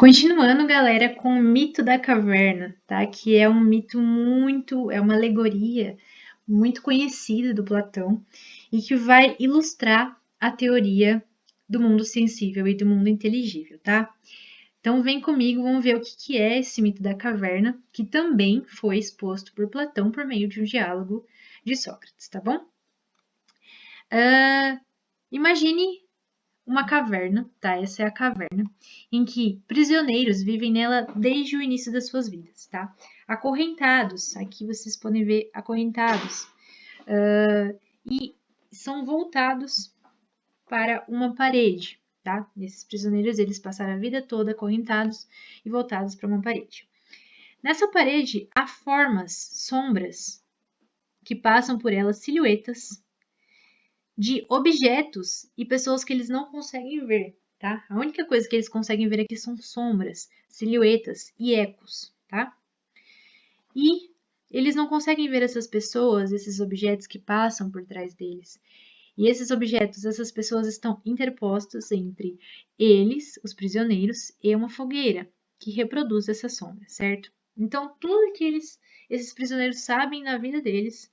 Continuando, galera, com o mito da caverna, tá? Que é um mito é uma alegoria muito conhecida do Platão e que vai ilustrar a teoria do mundo sensível e do mundo inteligível, tá? Então vem comigo, vamos ver o que é esse mito da caverna, que também foi exposto por Platão por meio de um diálogo de Sócrates, tá bom? Imagine uma caverna, tá? Essa é a caverna, em que prisioneiros vivem nela desde o início das suas vidas, tá? Acorrentados, aqui vocês podem ver acorrentados, e são voltados para uma parede, tá? Esses prisioneiros, eles passaram a vida toda acorrentados e voltados para uma parede. Nessa parede, há formas, sombras, que passam por ela, silhuetas, de objetos e pessoas que eles não conseguem ver, tá? A única coisa que eles conseguem ver aqui são sombras, silhuetas e ecos, tá? E eles não conseguem ver essas pessoas, esses objetos que passam por trás deles. E esses objetos, essas pessoas estão interpostos entre eles, os prisioneiros, e uma fogueira que reproduz essa sombra, certo? Então, tudo que esses prisioneiros sabem na vida deles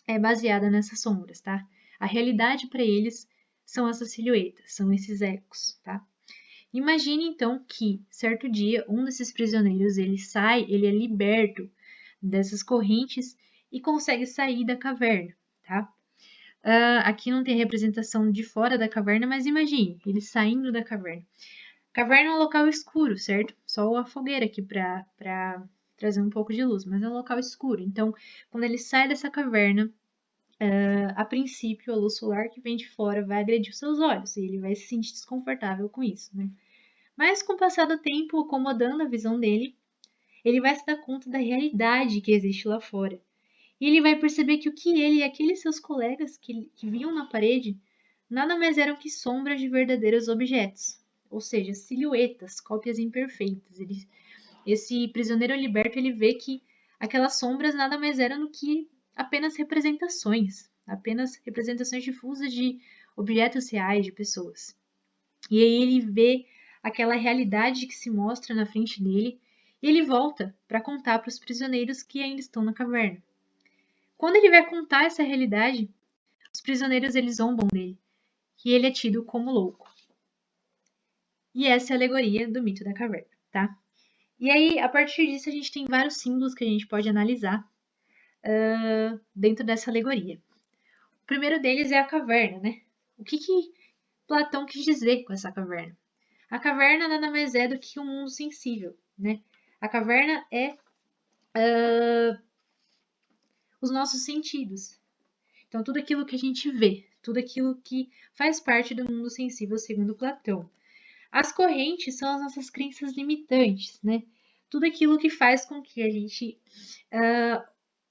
é baseada nessas sombras, tá? A realidade para eles são essas silhuetas, são esses ecos, tá? Imagine então que certo dia um desses prisioneiros ele é liberto dessas correntes e consegue sair da caverna, tá? Aqui não tem representação de fora da caverna, mas imagine ele saindo da caverna. Caverna é um local escuro, certo? Só a fogueira aqui para trazer um pouco de luz, mas é um local escuro. Então, quando ele sai dessa caverna, a princípio, a luz solar que vem de fora vai agredir os seus olhos e ele vai se sentir desconfortável com isso, né? Mas com o passar do tempo, acomodando a visão dele, ele vai se dar conta da realidade que existe lá fora. E ele vai perceber que o que ele e aqueles seus colegas que viam na parede nada mais eram que sombras de verdadeiros objetos, ou seja, silhuetas, cópias imperfeitas. Esse prisioneiro liberto ele vê que aquelas sombras nada mais eram do que apenas representações difusas de objetos reais, de pessoas. E aí ele vê aquela realidade que se mostra na frente dele e ele volta para contar para os prisioneiros que ainda estão na caverna. Quando ele vai contar essa realidade, os prisioneiros eles zombam dele e ele é tido como louco. E essa é a alegoria do mito da caverna, tá? E aí, a partir disso, a gente tem vários símbolos que a gente pode analisar dentro dessa alegoria. O primeiro deles é a caverna, né? O que Platão quis dizer com essa caverna? A caverna nada mais é do que um mundo sensível, né? A caverna é os nossos sentidos. Então, tudo aquilo que a gente vê, tudo aquilo que faz parte do mundo sensível, segundo Platão. As correntes são as nossas crenças limitantes, né? Tudo aquilo que faz com que a gente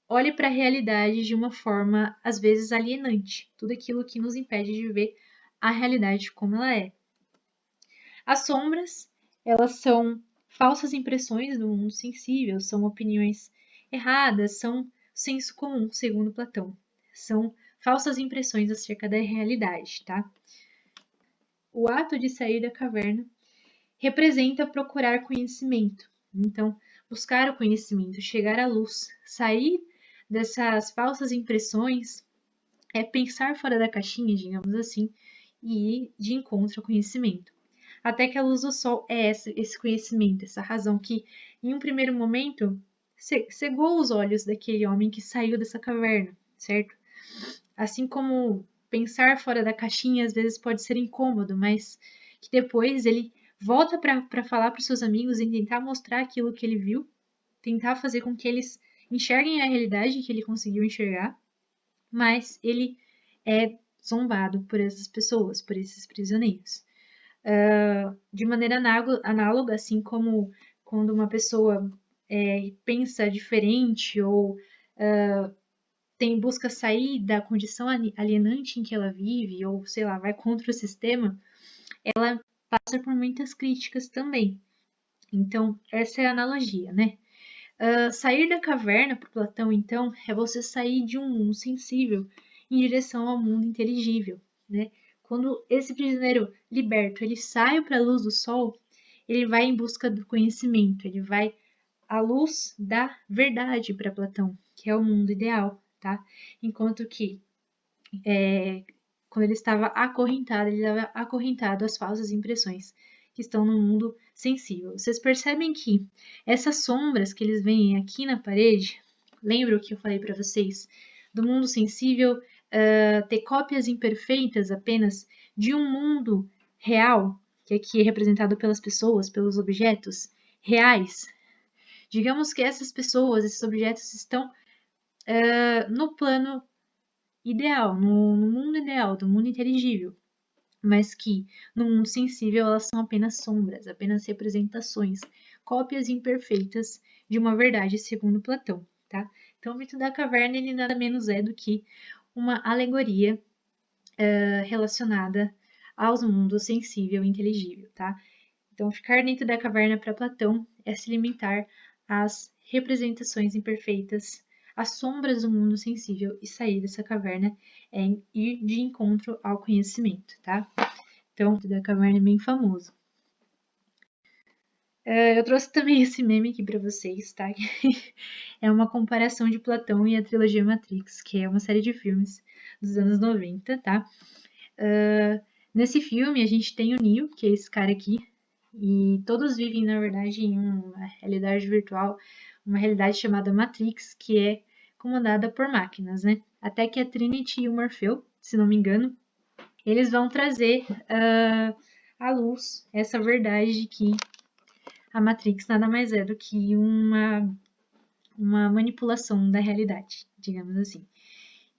olhe para a realidade de uma forma, às vezes, alienante. Tudo aquilo que nos impede de ver a realidade como ela é. As sombras, elas são falsas impressões do mundo sensível, são opiniões erradas, são senso comum, segundo Platão. São falsas impressões acerca da realidade, tá? O ato de sair da caverna representa procurar conhecimento. Então, buscar o conhecimento, chegar à luz, sair dessas falsas impressões é pensar fora da caixinha, digamos assim, e ir de encontro ao conhecimento. Até que a luz do sol é esse conhecimento, essa razão que, em um primeiro momento, cegou os olhos daquele homem que saiu dessa caverna, certo? Assim como pensar fora da caixinha às vezes pode ser incômodo, mas que depois ele volta para falar para os seus amigos e tentar mostrar aquilo que ele viu, tentar fazer com que eles enxerguem a realidade que ele conseguiu enxergar, mas ele é zombado por essas pessoas, por esses prisioneiros. De maneira análoga, assim como quando uma pessoa pensa diferente ou busca sair da condição alienante em que ela vive, ou sei lá, vai contra o sistema, ela passa por muitas críticas também. Então, essa é a analogia, né? Sair da caverna para Platão, então, é você sair de um mundo sensível em direção ao mundo inteligível, né? Quando esse prisioneiro liberto ele sai para a luz do sol, ele vai em busca do conhecimento, ele vai à luz da verdade para Platão, que é o mundo ideal, tá? Enquanto que quando ele estava acorrentado às falsas impressões que estão no mundo sensível. Vocês percebem que essas sombras que eles veem aqui na parede, lembra o que eu falei para vocês? Do mundo sensível ter cópias imperfeitas apenas de um mundo real, que aqui é representado pelas pessoas, pelos objetos reais. Digamos que essas pessoas, esses objetos estão no plano ideal, no mundo ideal, do mundo inteligível, mas que no mundo sensível elas são apenas sombras, apenas representações, cópias imperfeitas de uma verdade segundo Platão, tá? Então o mito da caverna ele nada menos é do que uma alegoria relacionada aos mundos sensível e inteligível, tá? Então ficar dentro da caverna para Platão é se limitar às representações imperfeitas, às sombras do mundo sensível, e sair dessa caverna é ir de encontro ao conhecimento, tá? Então, o da caverna é bem famoso. Eu trouxe também esse meme aqui para vocês, tá? É uma comparação de Platão e a trilogia Matrix, que é uma série de filmes dos anos 90, tá? Nesse filme, a gente tem o Neo, que é esse cara aqui, e todos vivem, na verdade, em uma realidade virtual, uma realidade chamada Matrix, que é comandada por máquinas, né? Até que a Trinity e o Morpheu, se não me engano, eles vão trazer à luz essa verdade de que a Matrix nada mais é do que uma manipulação da realidade, digamos assim.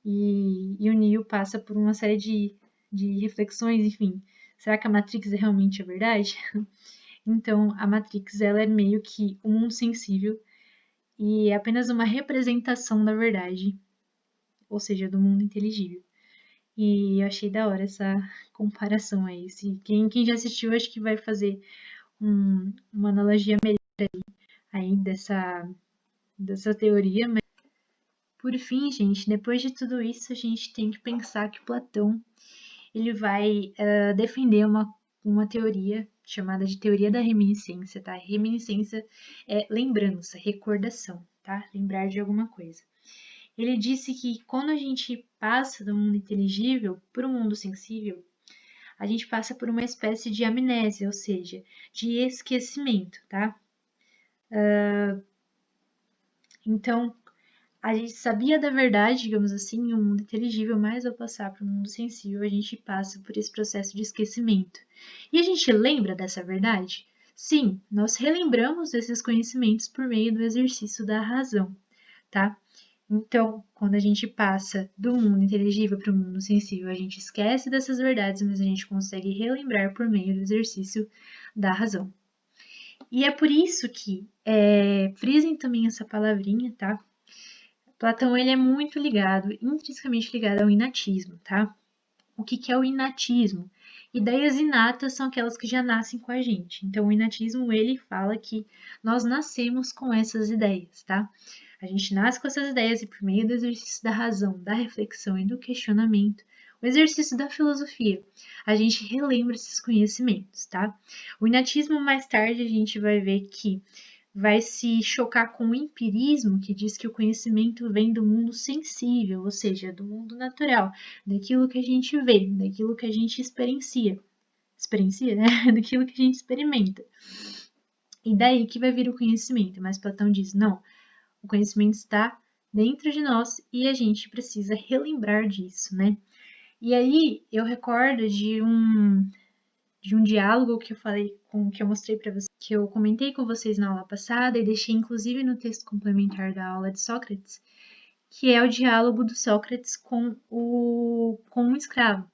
E o Neo passa por uma série de reflexões, enfim, será que a Matrix é realmente a verdade? Então, a Matrix ela é meio que um mundo sensível e é apenas uma representação da verdade, ou seja, do mundo inteligível. E eu achei da hora essa comparação aí. Quem já assistiu, acho que vai fazer uma analogia melhor aí dessa teoria. Mas, por fim, gente, depois de tudo isso, a gente tem que pensar que Platão ele vai defender uma teoria chamada de teoria da reminiscência, tá? Reminiscência é lembrança, recordação, tá? Lembrar de alguma coisa. Ele disse que quando a gente passa do mundo inteligível para o mundo sensível, a gente passa por uma espécie de amnésia, ou seja, de esquecimento, tá? Então, a gente sabia da verdade, digamos assim, o mundo inteligível, mas ao passar para o mundo sensível, a gente passa por esse processo de esquecimento. E a gente lembra dessa verdade? Sim, nós relembramos desses conhecimentos por meio do exercício da razão, tá? Então, quando a gente passa do mundo inteligível para o mundo sensível, a gente esquece dessas verdades, mas a gente consegue relembrar por meio do exercício da razão. E é por isso que frisem também essa palavrinha, tá? Platão ele é muito ligado, intrinsecamente ligado ao inatismo, tá? O que é o inatismo? Ideias inatas são aquelas que já nascem com a gente. Então, o inatismo ele fala que nós nascemos com essas ideias, tá? A gente nasce com essas ideias e por meio do exercício da razão, da reflexão e do questionamento, o exercício da filosofia, a gente relembra esses conhecimentos, tá? O inatismo mais tarde a gente vai ver que vai se chocar com o empirismo, que diz que o conhecimento vem do mundo sensível, ou seja, do mundo natural, daquilo que a gente vê, daquilo que a gente experiencia, né? Daquilo que a gente experimenta. E daí que vai vir o conhecimento. Mas Platão diz, não, o conhecimento está dentro de nós e a gente precisa relembrar disso, né? E aí eu recordo de um diálogo que eu falei que eu mostrei para vocês, que eu comentei com vocês na aula passada e deixei inclusive no texto complementar da aula de Sócrates, que é o diálogo do Sócrates com um escravo,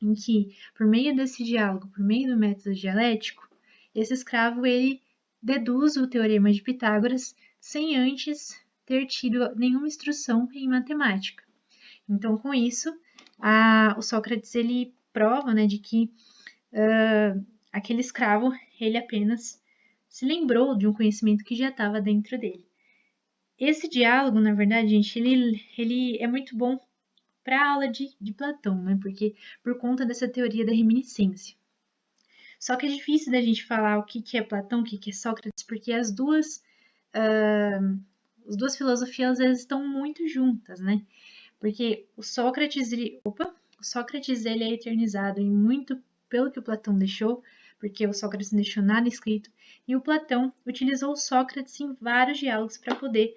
em que, por meio desse diálogo, por meio do método dialético, esse escravo ele deduz o teorema de Pitágoras sem antes ter tido nenhuma instrução em matemática. Então, com isso, o Sócrates ele prova, né, de que aquele escravo, ele apenas se lembrou de um conhecimento que já estava dentro dele. Esse diálogo, na verdade, gente, ele é muito bom para a aula de Platão, né? Porque por conta dessa teoria da reminiscência. Só que é difícil da gente falar o que é Platão, o que é Sócrates, porque as duas filosofias às vezes estão muito juntas, né? Porque o Sócrates, ele é eternizado em muito pelo que o Platão deixou, porque o Sócrates não deixou nada escrito, e o Platão utilizou o Sócrates em vários diálogos para poder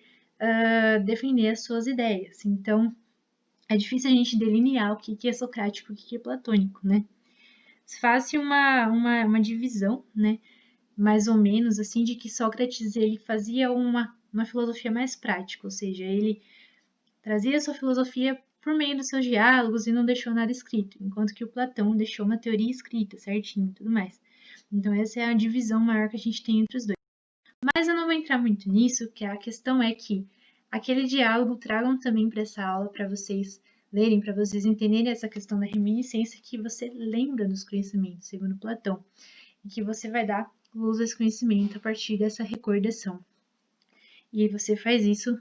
defender as suas ideias. Então, é difícil a gente delinear o que é socrático e o que é platônico, né? Faz-se uma divisão, né? Mais ou menos assim, de que Sócrates ele fazia uma filosofia mais prática, ou seja, ele trazia sua filosofia por meio dos seus diálogos e não deixou nada escrito, enquanto que o Platão deixou uma teoria escrita, certinho e tudo mais. Então essa é a divisão maior que a gente tem entre os dois. Mas eu não vou entrar muito nisso, que a questão é que aquele diálogo tragam também para essa aula para vocês lerem, para vocês entenderem essa questão da reminiscência que você lembra dos conhecimentos, segundo Platão, e que você vai dar luz a esse conhecimento a partir dessa recordação. E aí você faz isso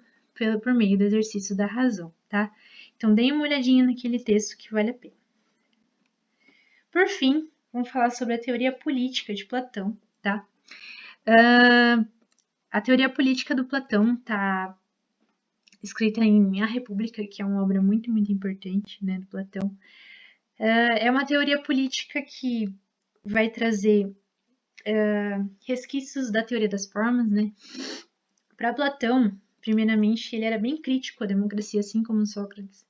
por meio do exercício da razão, tá? Então, deem uma olhadinha naquele texto que vale a pena. Por fim, vamos falar sobre a teoria política de Platão, tá? A teoria política do Platão está escrita em A República, que é uma obra muito, muito importante, né, do Platão. É uma teoria política que vai trazer resquícios da teoria das formas, né? Para Platão, primeiramente, ele era bem crítico à democracia, assim como Sócrates.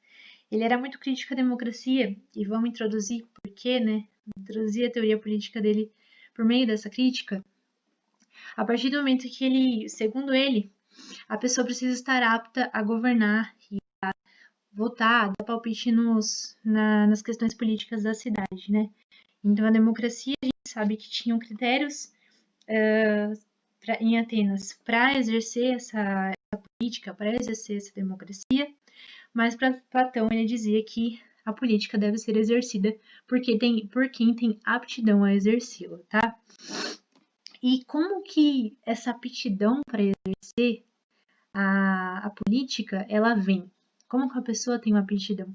Ele era muito crítico à democracia, e vamos introduzir por quê, né? Introduzir a teoria política dele por meio dessa crítica. A partir do momento que ele, segundo ele, a pessoa precisa estar apta a governar e a votar, a dar palpite nas questões políticas da cidade, né? Então, a democracia, a gente sabe que tinham critérios em Atenas para exercer essa política, para exercer essa democracia, mas para Platão ele dizia que a política deve ser exercida por quem tem aptidão a exercê-la, tá? E como que essa aptidão para exercer a política, ela vem? Como que a pessoa tem uma aptidão?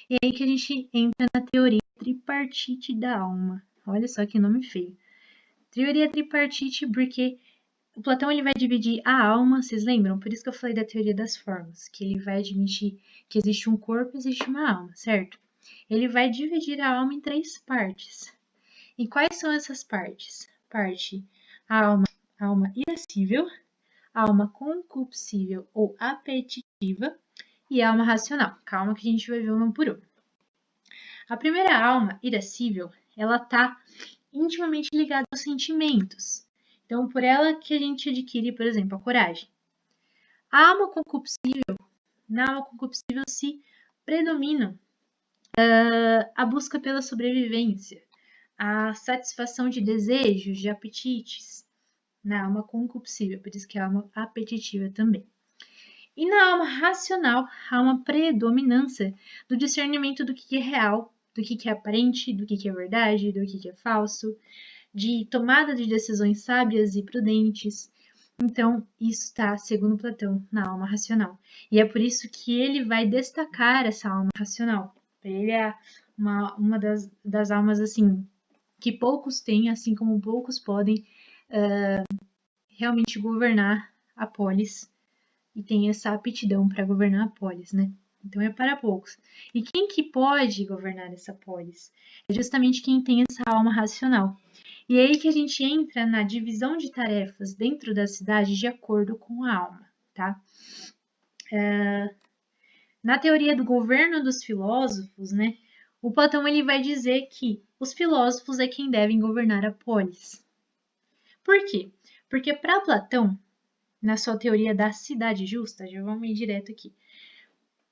E aí que a gente entra na teoria tripartite da alma. Olha só que nome feio. Teoria tripartite porque o Platão ele vai dividir a alma, vocês lembram? Por isso que eu falei da teoria das formas, que ele vai admitir que existe um corpo e existe uma alma, certo? Ele vai dividir a alma em 3 partes. E quais são essas partes? A alma irascível, a alma concupiscível ou apetitiva e a alma racional. Calma que a gente vai ver uma por uma. A primeira alma, irascível, ela está intimamente ligada aos sentimentos. Então, por ela que a gente adquire, por exemplo, a coragem. A alma concupiscível, na alma concupiscível se predominam a busca pela sobrevivência, a satisfação de desejos, de apetites, na alma concupiscível, por isso que é a alma apetitiva também. E na alma racional, há uma predominância do discernimento do que é real, do que é aparente, do que é verdade, do que é falso, de tomada de decisões sábias e prudentes. Então, isso está, segundo Platão, na alma racional. E é por isso que ele vai destacar essa alma racional. Ele é uma das almas, assim, que poucos têm, assim como poucos podem realmente governar a polis e tem essa aptidão para governar a polis, né? Então é para poucos. E quem que pode governar essa polis? É justamente quem tem essa alma racional. E é aí que a gente entra na divisão de tarefas dentro da cidade de acordo com a alma, tá? Na teoria do governo dos filósofos, né? O Platão ele vai dizer que os filósofos é quem devem governar a polis. Por quê? Porque para Platão, na sua teoria da cidade justa, já vamos ir direto aqui.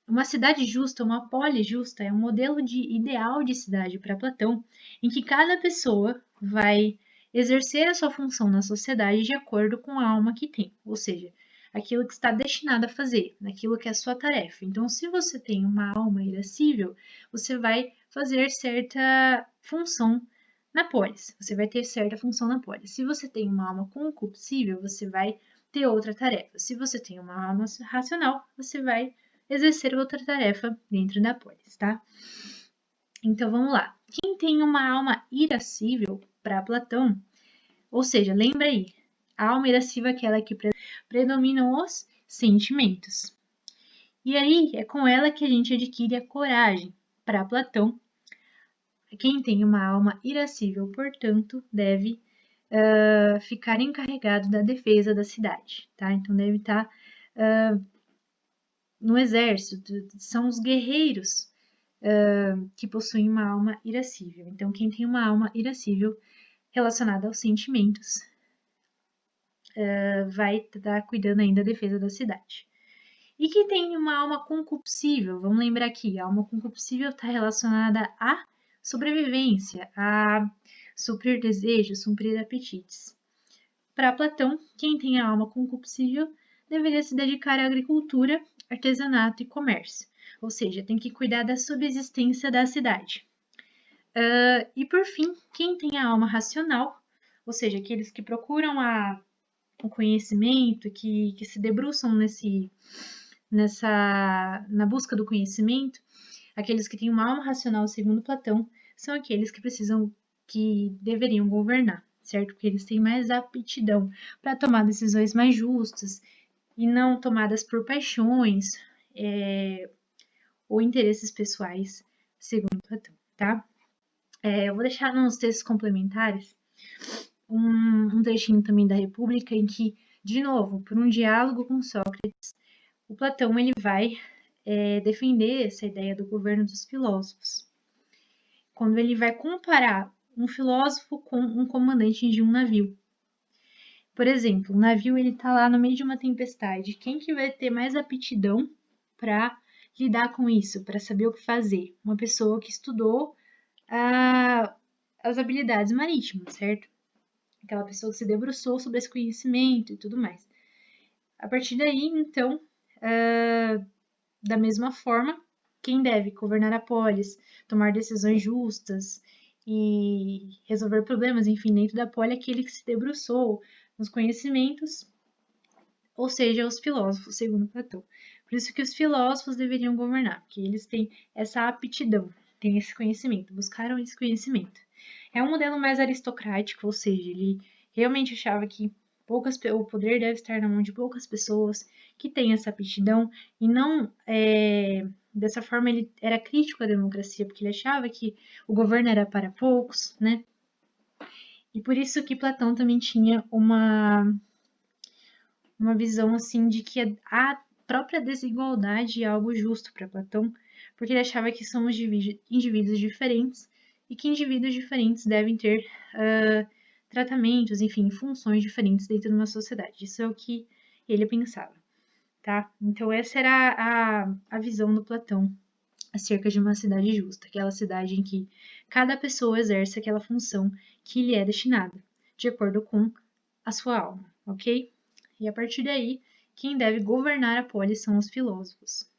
Uma cidade justa, uma polis justa, é um modelo de ideal de cidade para Platão, em que cada pessoa vai exercer a sua função na sociedade de acordo com a alma que tem, ou seja, aquilo que está destinado a fazer, naquilo que é a sua tarefa. Então, se você tem uma alma irascível, você vai fazer certa função na polis, você vai ter certa função na polis. Se você tem uma alma concupiscível, você vai ter outra tarefa. Se você tem uma alma racional, você vai exercer outra tarefa dentro da polis, tá? Então vamos lá. Quem tem uma alma irascível, para Platão, ou seja, lembra aí, a alma irascível é aquela que predominam os sentimentos. E aí é com ela que a gente adquire a coragem. Para Platão, quem tem uma alma irascível, portanto, deve ficar encarregado da defesa da cidade, tá? Então deve estar no exército, são os guerreiros que possuem uma alma irascível. Então, quem tem uma alma irascível relacionada aos sentimentos vai estar cuidando ainda da defesa da cidade. E quem tem uma alma concupiscível, vamos lembrar aqui, a alma concupiscível está relacionada à sobrevivência, a suprir desejos, suprir apetites. Para Platão, quem tem a alma concupiscível deveria se dedicar à agricultura, artesanato e comércio, ou seja, tem que cuidar da subsistência da cidade. E por fim, quem tem a alma racional, ou seja, aqueles que procuram o conhecimento, que se debruçam na busca do conhecimento, aqueles que têm uma alma racional segundo Platão, são aqueles que deveriam governar, certo? Porque eles têm mais aptidão para tomar decisões mais justas e não tomadas por paixões ou interesses pessoais, segundo Platão, tá? Eu vou deixar nos textos complementares um trechinho também da República em que, de novo, por um diálogo com Sócrates, o Platão ele vai defender essa ideia do governo dos filósofos, quando ele vai comparar um filósofo com um comandante de um navio. Por exemplo, o navio ele está lá no meio de uma tempestade. Quem que vai ter mais aptidão para lidar com isso, para saber o que fazer? Uma pessoa que estudou as habilidades marítimas, certo? Aquela pessoa que se debruçou sobre esse conhecimento e tudo mais. A partir daí, então, da mesma forma, quem deve governar a polis, tomar decisões justas e resolver problemas, enfim, dentro da polis, aquele que se debruçou nos conhecimentos, ou seja, os filósofos, segundo Platão. Por isso que os filósofos deveriam governar, porque eles têm essa aptidão, têm esse conhecimento, buscaram esse conhecimento. É um modelo mais aristocrático, ou seja, ele realmente achava que o poder deve estar na mão de poucas pessoas que têm essa aptidão e não dessa forma ele era crítico à democracia, porque ele achava que o governo era para poucos, né? E por isso que Platão também tinha uma visão assim de que a própria desigualdade é algo justo para Platão, porque ele achava que somos indivíduos diferentes e que indivíduos diferentes devem ter tratamentos, enfim, funções diferentes dentro de uma sociedade. Isso é o que ele pensava, tá? Então essa era a visão do Platão acerca de uma cidade justa, aquela cidade em que cada pessoa exerce aquela função que lhe é destinada, de acordo com a sua alma, ok? E a partir daí, quem deve governar a polis são os filósofos.